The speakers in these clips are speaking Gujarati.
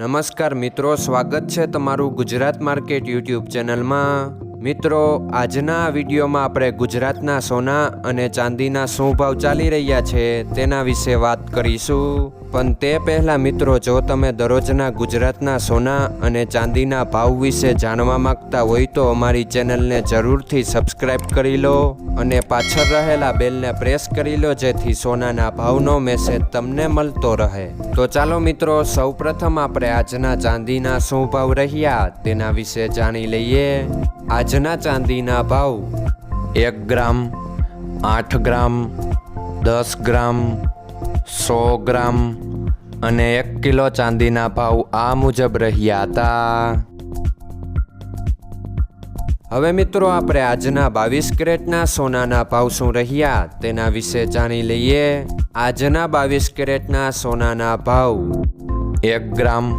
નમસ્કાર મિત્રો, સ્વાગત છે તમારું ગુજરાત માર્કેટ યુટ્યુબ ચેનલમાં। મિત્રો, આજના વિડીયોમાં આપણે ગુજરાતના સોના અને ચાંદીના શું ભાવ ચાલી રહ્યા છે તેના વિશે વાત કરીશું। પણ તે પહેલાં મિત્રો, જો તમે દરરોજના ગુજરાતના સોના અને ચાંદીના ભાવ વિશે જાણવા માંગતા હોય તો અમારી ચેનલને જરૂરથી સબસ્ક્રાઈબ કરી લો અને પાછળ રહેલા બેલને પ્રેસ કરી લો, જેથી સોનાના ભાવનો મેસેજ તમને મળતો રહે। તો ચાલો મિત્રો, સૌપ્રથમ આપણે આજના ચાંદીના શું ભાવ રહ્યા તેના વિશે જાણી લઈએ। આજના ચાંદીના ભાવ 1 ગ્રામ, 8 ગ્રામ, 10 ગ્રામ, 100 ગ્રામ અને 1 કિલો ચાંદીના ભાવ આ મુજબ રહ્યા હતા। હવે મિત્રો, આપણે આજના 22 કેરેટના સોનાના ભાવ શું રહ્યા તેના વિશે જાણી લઈએ। આજના 22 કેરેટના સોનાના ભાવ 1 ગ્રામ,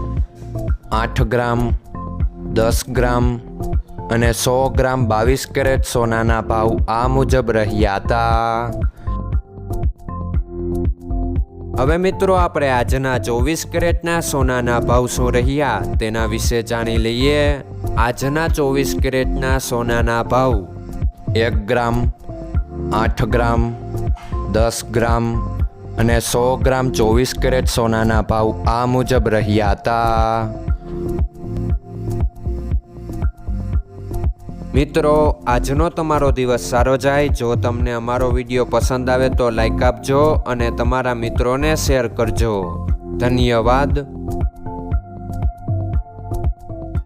8 ગ્રામ, 10 ગ્રામ અને 100 ગ્રામ 22 કેરેટ સોનાના ભાવ આ મુજબ રહ્યા હતા। હવે મિત્રો, આપણે આજના 24 કેરેટના સોનાના ભાવ શું રહ્યા તેના વિશે જાણી લઈએ। આજના 24 કેરેટના સોનાના ભાવ 1 ગ્રામ, 8 ગ્રામ, 10 ગ્રામ અને 100 ગ્રામ 24 કેરેટ સોનાના ભાવ આ મુજબ રહ્યા હતા। મિત્રો, આજનો તમારો દિવસ સારો જાય। જો તમને અમારો વિડીયો પસંદ આવે તો લાઈક આપજો અને તમારા મિત્રોને શેર કરજો। ધન્યવાદ।